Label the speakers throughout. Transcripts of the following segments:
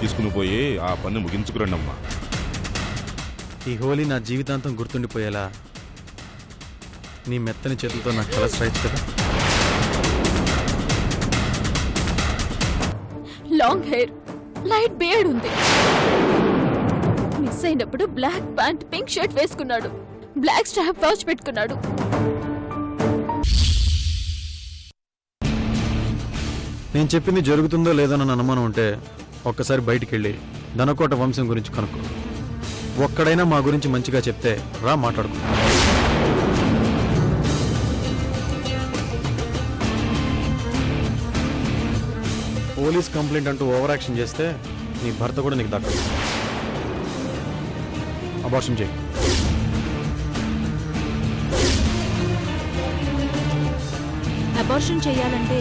Speaker 1: తీసుకుని పోయి ఆ పని ముగించుకురండి అమ్మా.
Speaker 2: ఈ హోలీ నా జీవితాంతం గుర్తుండిపోయేలా నీ మెత్తని చేతులతో నాకు కలర్స్ రైట్ కదా.
Speaker 3: లాంగ్ హెయిర్, లైట్ బియర్డ్ ఉంది. మిస్ అయినప్పుడు బ్లాక్ ప్యాంట్, పింక్ షర్ట్ వేసుకున్నాడు. బ్లాక్ స్ట్రాప్ వాచ్ పెట్టుకున్నాడు.
Speaker 2: నేను చెప్పింది జరుగుతుందో లేదో నన్ను అనుమానం ఉంటే ఒక్కసారి బయటికి వెళ్ళి ధనకోట వంశం గురించి కనుక్కో. ఒక్కడైనా మా గురించి మంచిగా చెప్తే రా మాట్లాడుకో. పోలీస్ కంప్లైంట్ అంటూ ఓవర్ యాక్షన్ చేస్తే నీ భర్త కూడా నీకు దక్కదు. అబార్షన్ చేయి.
Speaker 4: అబార్షన్ చేయాలంటే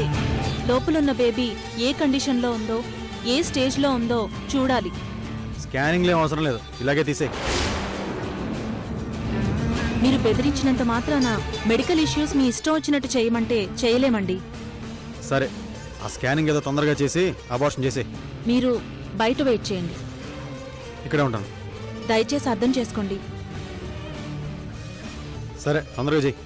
Speaker 4: లోపలున్న బేబీ ఏ కండిషన్లో ఉందో, ఏ స్టేజ్లో ఉందో చూడాలి.
Speaker 2: స్కానింగ్లు ఏం అవసరం లేదు, ఇలాగే తీసే.
Speaker 4: మీరు బెదిరించినంత మాత్రాన మెడికల్ ఇష్యూస్ మీ ఇష్టం వచ్చినట్టు చేయమంటే చేయలేమండి.
Speaker 2: సరే, ఆ స్కానింగ్ ఏదో తొందరగా చేసి అబార్షన్ చేసే.
Speaker 4: మీరు బయట వెయిట్ చేయండి.
Speaker 2: ఇక్కడే ఉంటాను.
Speaker 4: దయచేసి అర్థం చేసుకోండి.
Speaker 2: సరే, తొందరగా చెయ్యి.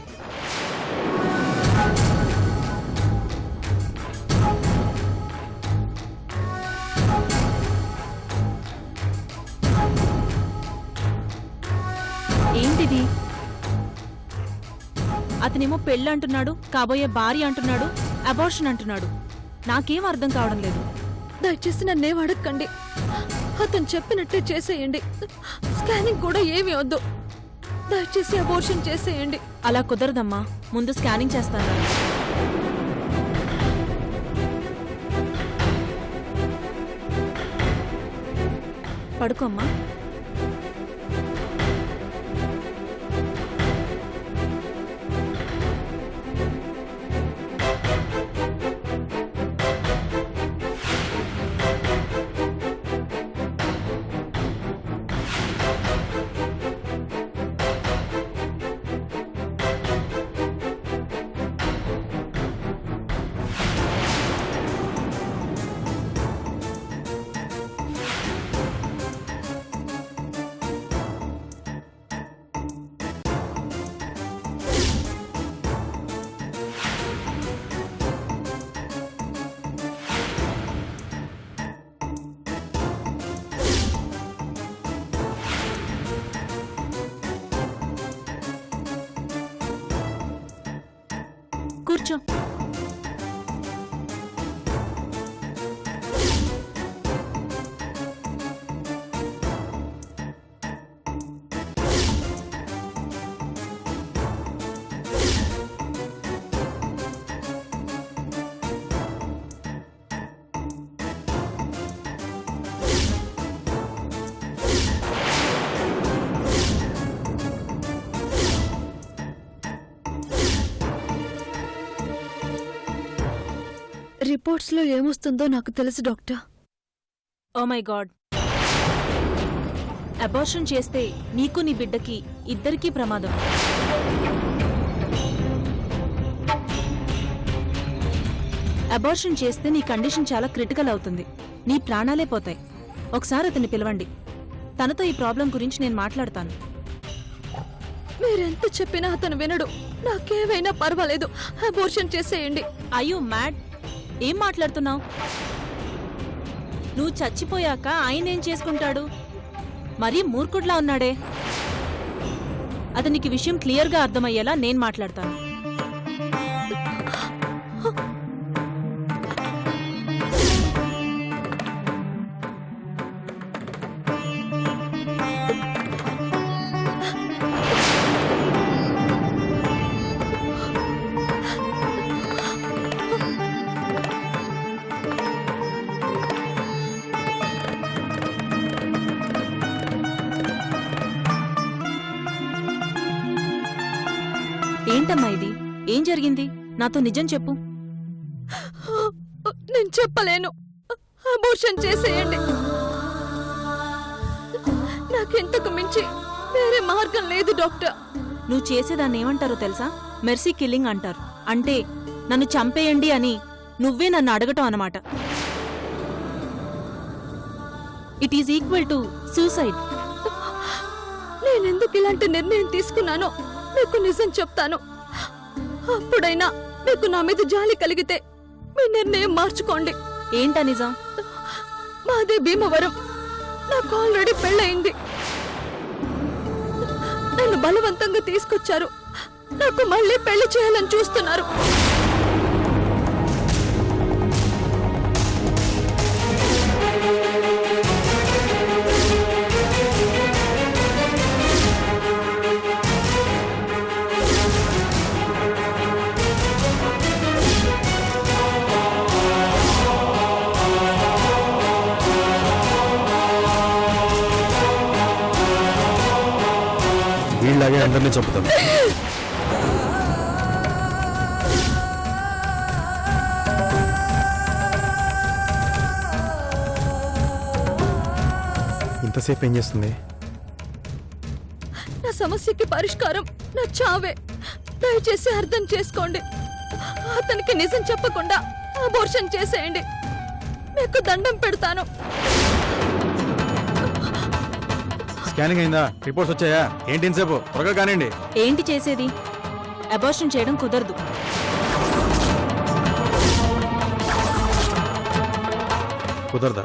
Speaker 4: ఏంటిది? అతనేమో పెళ్ళి అంటున్నాడు, కాబోయే భార్య అంటున్నాడు, అబార్షన్ అంటున్నాడు. నాకేం అర్థం కావడం లేదు.
Speaker 3: దయచేసి నన్నేం అడగండి. అతను చెప్పినట్టే చేసేయండి. స్కానింగ్ కూడా ఏమీ వద్దు. దయచేసి అబార్షన్ చేసేయండి.
Speaker 4: అలా కుదరదమ్మా. ముందు స్కానింగ్ చేస్తాను. పడుకోమ్మా. కూర్చో.
Speaker 3: రిపోర్ట్స్ లో ఏమొస్తుందో నాకు తెలుసు doctor.
Speaker 4: Oh my god. Abortion చేస్తే నీకు నీ బిడ్డకి ఇద్దరికీ ప్రమాదం. అబార్షన్ చేస్తే నీ కండిషన్ చాలా క్రిటికల్ అవుతుంది. నీ ప్రాణాలే పోతాయి. ఒకసారి అతన్ని పిలవండి. తనతో ఈ ప్రాబ్లం గురించి నేను మాట్లాడతాను.
Speaker 3: మీరెంత చెప్పినా అతను వినడు. నాకేమైనా పర్వాలేదు, అబార్షన్ చేసేయండి.
Speaker 4: అయ్యో మ్యాడ్, ఏం మాట్లాడుతున్నావు? నువ్వు చచ్చిపోయాక ఆయన ఏం చేసుకుంటాడు? మరీ మూర్ఖుడ్లా ఉన్నాడే. అతనికి విషయం క్లియర్గా అర్థమయ్యేలా నేను మాట్లాడతాను. ఏంటమ్మా ఇది? ఏం జరిగింది? నాతో నిజం చెప్పు.
Speaker 3: నేను చెప్పలేను. అబార్షన్ చేసేయండి. నాకింతకు మించి వేరే మార్గం లేదు డాక్టర్.
Speaker 4: నువ్వు చేసేదాన్ని ఏమంటారో తెలుసా? మెర్సీ కిల్లింగ్ అంటారు. అంటే నన్ను చంపేయండి అని నువ్వే నన్ను అడగటం అన్నమాట. It is equal to suicide.
Speaker 3: నేనెందుకు ఇలాంటి నిర్ణయం తీసుకున్నానో మీకు నిజం చెప్తాను. అప్పుడైనా మీకు నా మీద జాలి కలిగితే మీ నిర్ణయం మార్చుకోండి.
Speaker 4: ఏంటా నిజం?
Speaker 3: మాదే భీమవరం. నాకు ఆల్రెడీ పెళ్ళయింది. నన్ను బలవంతంగా తీసుకొచ్చారు. నాకు మళ్ళీ పెళ్లి చేయాలని చూస్తున్నారు.
Speaker 2: వీళ్ళలాగే అందరినీ చంపుతాను. ఇంతసేపు ఏం చేస్తుంది?
Speaker 3: నా సమస్యకి పరిష్కారం నా చావే. దయచేసి అర్థం చేసుకోండి. అతనికి నిజం చెప్పకుండా అబోర్షన్ చేసేయండి. మీకు దండం పెడతాను.
Speaker 2: స్కానింగ్ అయిందా? రిపోర్ట్స్ వచ్చాయా? ఏంటి ఇంతసేపు? త్వరగా కానివ్వండి.
Speaker 4: ఏంటి చేసేది? అబార్షన్ చేయడం కుదరదు.
Speaker 2: కుదరదా?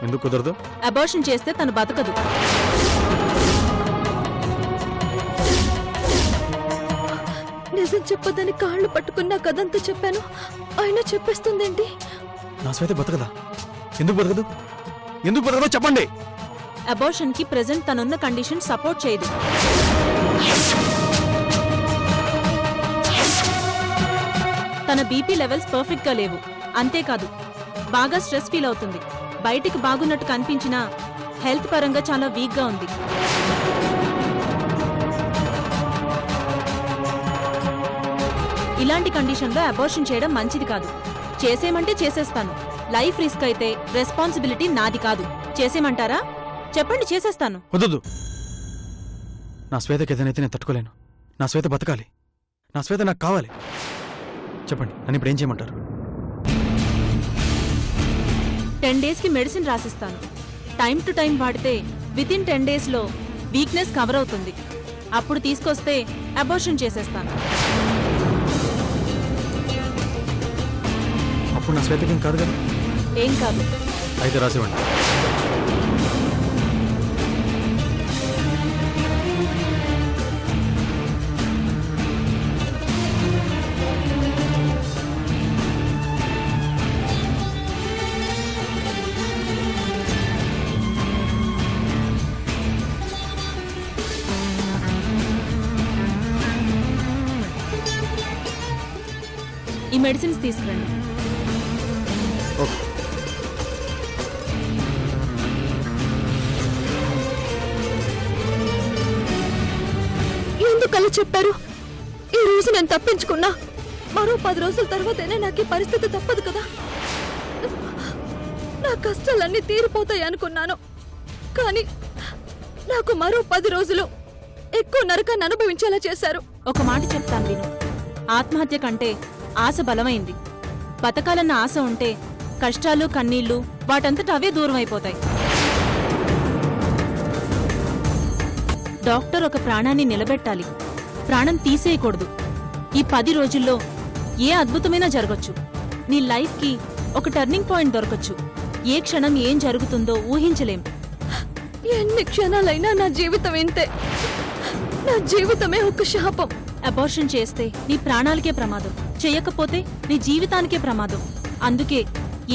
Speaker 2: ఎందుకు కుదరదు?
Speaker 4: అబార్షన్ చేస్తే తను బతకదు.
Speaker 3: నిజం చెప్పదని కాళ్ళు పట్టుకున్నా కదంతా చెప్పాను. అయినా చెప్పేస్తుందేంటి?
Speaker 2: నా శ్వేత బతకదా? ఎందుకు బతకదు? ఎందుకు బతకదో చెప్పండి.
Speaker 4: అబార్షన్ కి ప్రెసెంట్ తనున్న కండిషన్ సపోర్ట్ చేయదు. తన బీపీ లెవెల్స్ పర్ఫెక్ట్ గా లేవు. అంతేకాదు బాగా స్ట్రెస్ ఫీల్ అవుతుంది. బయటికి బాగున్నట్టు కనిపించినా హెల్త్ పరంగా చాలా వీక్ గా ఉంది. ఇలాంటి కండిషన్లో అబార్షన్ చేయడం మంచిది కాదు. చేసేమంటే చేసేస్తాను. లైఫ్ రిస్క్ అయితే రెస్పాన్సిబిలిటీ నాది కాదు. చేసేమంటారా? చెప్పండి, చేసేస్తాను.
Speaker 2: వద్దు. నా శ్వేతకి ఏదైతే నేను తట్టుకోలేను. నా శ్వేత బతకాలి. నా శ్వేత నాకు కావాలి. చెప్పండి, నన్ను ఇప్పుడు ఏం చేయమంటారు?
Speaker 4: 10 days కి మెడిసిన్ రాసిస్తాను. టైం టు టైం వాడితే వితిన్ 10 days లో వీక్నెస్ కవర్ అవుతుంది. అప్పుడు తీసుకొస్తే అబార్షన్ చేసేస్తాను.
Speaker 2: అప్పుడు నా శ్వేతకి ఏం కాదు కదా?
Speaker 4: ఏం కాదు.
Speaker 2: అయితే రాసివ్వండి.
Speaker 4: ఈ మెడిసిన్స్ తీసుకురండి.
Speaker 2: ఓకే.
Speaker 3: ఎందుకలా చెప్పారు? ఈ రోజు నేను తప్పించుకున్నా మరో 10 రోజుల తర్వాతనే నాకు ఈ పరిస్థితి తప్పదు కదా. నా కష్టాలన్నీ తీరిపోతాయి అనుకున్నాను. కానీ నాకు మరో 10 రోజులు ఎక్కువ నరకాన్ని అనుభవించేలా చేశారు.
Speaker 4: ఒక మాట చెప్తాను విను. ఆత్మహత్య కంటే ఆశ బలమైంది. బతకాలన్న ఆశ ఉంటే కష్టాలు కన్నీళ్లు వాటంతట అవే దూరం అయిపోతాయి. డాక్టర్ ఒక ప్రాణాన్ని నిలబెట్టాలి, ప్రాణం తీసేయకూడదు. ఈ 10 రోజుల్లో ఏ అద్భుతమైనా జరగచ్చు. నీ లైఫ్కి ఒక టర్నింగ్ పాయింట్ దొరకచ్చు. ఏ క్షణం ఏం జరుగుతుందో ఊహించలేం.
Speaker 3: ఎన్ని క్షణాలైనా నా జీవితం ఇంతే. నా జీవితమే ఒక శాపం.
Speaker 4: అబార్షన్ చేస్తే నీ ప్రాణాలకే ప్రమాదం, చేయకపోతే నీ జీవితానికే ప్రమాదం. అందుకే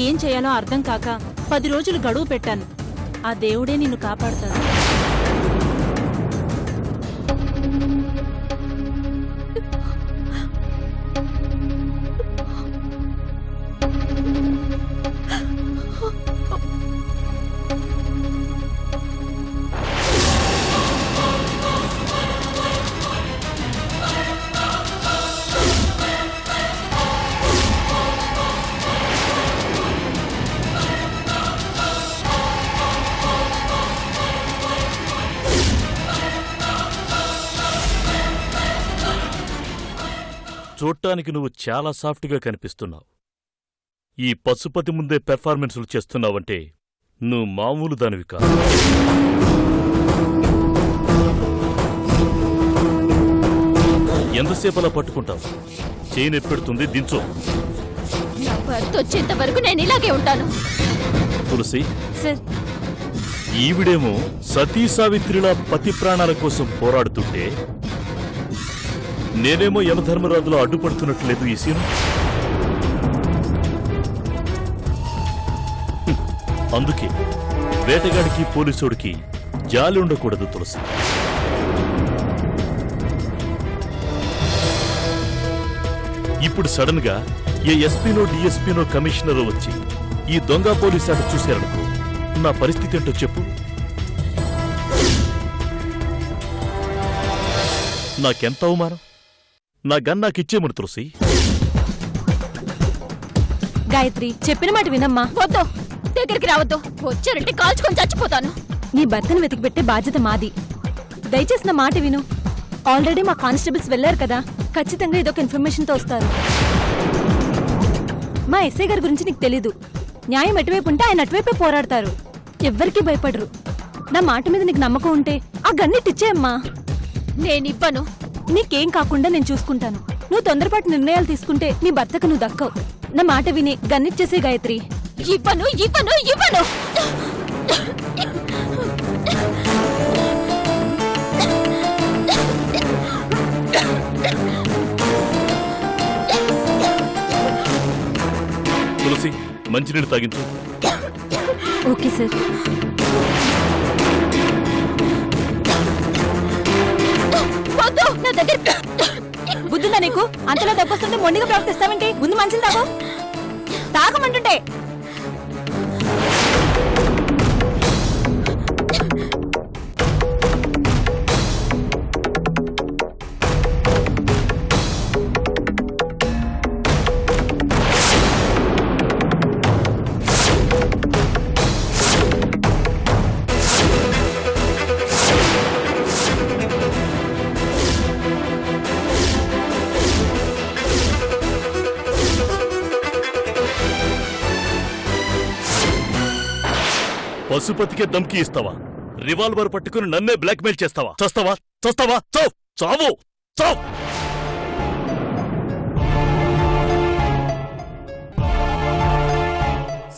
Speaker 4: ఏం చేయాలో అర్థం కాక 10 రోజులు గడువు పెట్టాను. ఆ దేవుడే నిన్ను కాపాడతాడు.
Speaker 5: చూడ్డానికి నువ్వు చాలా సాఫ్ట్గా కనిపిస్తున్నావు. ఈ పశుపతి ముందే పెర్ఫార్మెన్సులు చేస్తున్నావంటే నువ్వు మామూలు దానివి కాదు. ఎంతసేపు అలా పట్టుకుంటావు? చేయి నొప్పెడుతుంది, దించు.
Speaker 3: నా భర్త వచ్చేంత వరకు నేను ఇలాగే ఉంటాను.
Speaker 5: తులసి,
Speaker 4: సార్
Speaker 5: ఈవిడేమో సతీ సావిత్రిలా పతి ప్రాణాల కోసం పోరాడుతుంటే నేనేమో యమధర్మరాజులో అడ్డుపడుతున్నట్లేదు ఈ సీను. అందుకే వేటగాడికి పోలీసుడికి జాలి ఉండకూడదు తులసి. ఇప్పుడు సడన్ గా ఏ ఎస్పీనో డిఎస్పీనో కమిషనర్ వచ్చి ఈ దొంగ పోలీసాడు చూశారనుకో, నా పరిస్థితి ఏంటో చెప్పు. నాకెంత అవమానం. నా గన్ నాకిచ్చేమను తులసి.
Speaker 4: గాయత్రి, చెప్పిన మాట వినమ్మా.
Speaker 3: వద్దు, దగ్గరికి రావద్దు. వచ్చారంటే కాల్చుకొని చచ్చిపోతాను.
Speaker 4: నీ భర్తను వెతికి పెట్టే బాధ్యత మాది. దయచేసి నా మాట విను. ఆల్రెడీ మా కానిస్టేబుల్స్ వెళ్లారు కదా, ఖచ్చితంగా ఇదొక ఇన్ఫర్మేషన్తో వస్తారు. మా ఎస్ఐ గారి గురించి నీకు తెలీదు. న్యాయం ఎటువైపు ఉంటే ఆయన అటువైపే పోరాడతారు. ఎవ్వరికీ భయపడరు. నా మాట మీద నీకు నమ్మకం ఉంటే ఆ గన్నిటిచ్చేయమ్మా.
Speaker 3: నేనివ్వను.
Speaker 4: నీకేం కాకుండా నేను చూసుకుంటాను. నువ్వు తొందరపాటు నిర్ణయాలు తీసుకుంటే నీ భర్తకు నువ్వు దక్కవు. నా మాట విని గన్నిచ్చేసే గాయత్రి.
Speaker 3: ఇవ్వను, ఇవ్వను, ఇవ్వను.
Speaker 5: తులసి, మంచినీళ్ళు తాగించు.
Speaker 4: Okay sir.
Speaker 3: వద్దు, నా దగ్గర
Speaker 4: బుద్ధుందా నీకు? అంతలో దెబ్బొస్తుంటే మొండిగా ప్రవర్తిస్తావేంటి? ముందు మంచిని తాగు. తాగమంటుంటే
Speaker 5: పశుపతికే దమ్కి ఇస్తావా? రివాల్వర్ పట్టుకుని నన్నే బ్లాక్మెయిల్ చేస్తావా? చస్తావా? చస్తావా? చావ్! చావు! చావ్!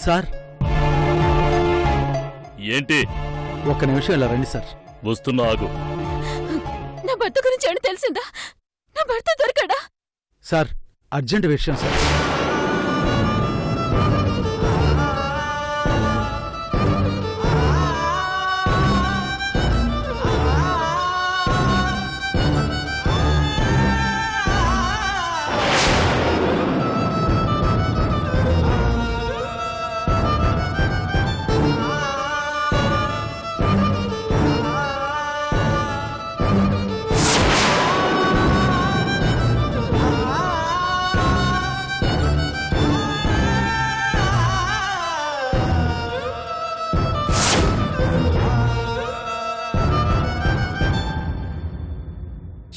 Speaker 2: సార్,
Speaker 5: ఏంటి?
Speaker 2: ఒక్క నిమిషం ఇలా రండి సార్.
Speaker 5: వస్తున్నా, ఆగు.
Speaker 3: నా భర్త గురించి ఏమైనా తెలిసిందా? నా భర్త దొరకడా?
Speaker 2: సార్, అర్జెంట్ విషయం సార్.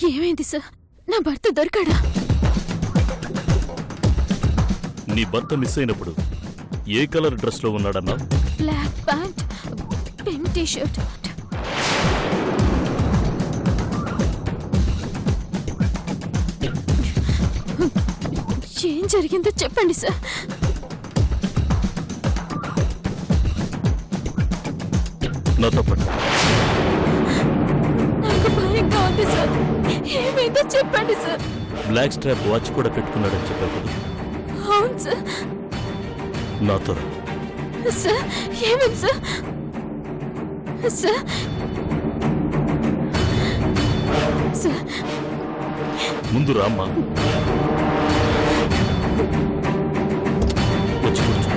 Speaker 3: ఏమైంది సార్? నా భర్త దొరకడా?
Speaker 5: నీ భర్త మిస్ అయినప్పుడు ఏ కలర్ డ్రెస్ లో ఉన్నాడన్నా?
Speaker 3: Black pant, pink T shirt. ఏం జరిగిందో చెప్పండి సార్.
Speaker 5: నాతో పాటు.
Speaker 3: నాకు భయంగా ఉంది సార్. ఏమైందో చెప్పండి సార్.
Speaker 5: బ్లాక్ స్ట్రాప్ వాచ్ కూడా పెట్టుకున్నాడని చెప్పావు కదా?
Speaker 3: అవును సార్.
Speaker 5: నాతో రా.
Speaker 3: సార్, ఏమైంది సార్? సార్, సార్,
Speaker 5: ముందు రామ్మా. వచ్చి కూర్చో.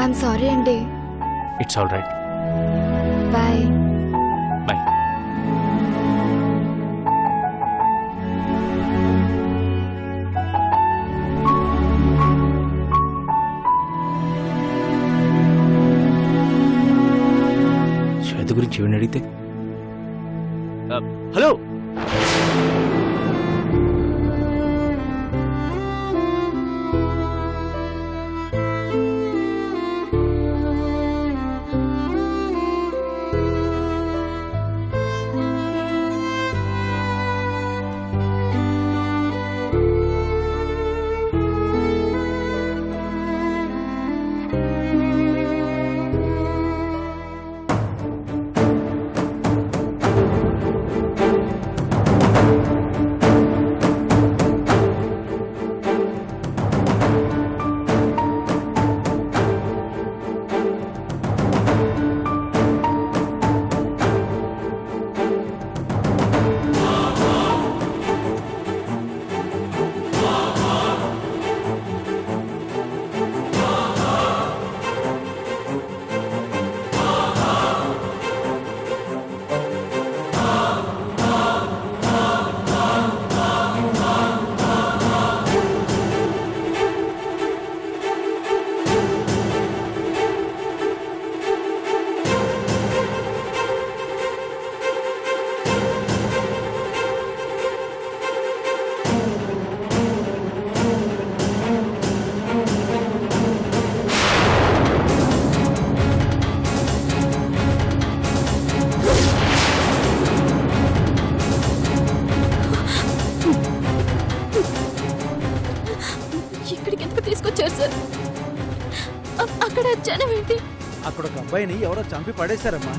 Speaker 6: ఐఎమ్ సారీ అండి.
Speaker 7: It's all right.
Speaker 6: Bye.
Speaker 7: Bye. Shweta గురించి ఏమని అడిగితే హలో
Speaker 3: ఇక్కడికి ఎందుకు తీసుకొచ్చారు సార్? అక్కడ జనం ఏంటి?
Speaker 8: అక్కడ ఒక అబ్బాయిని ఎవరో చంపి పడేశారమ్మా.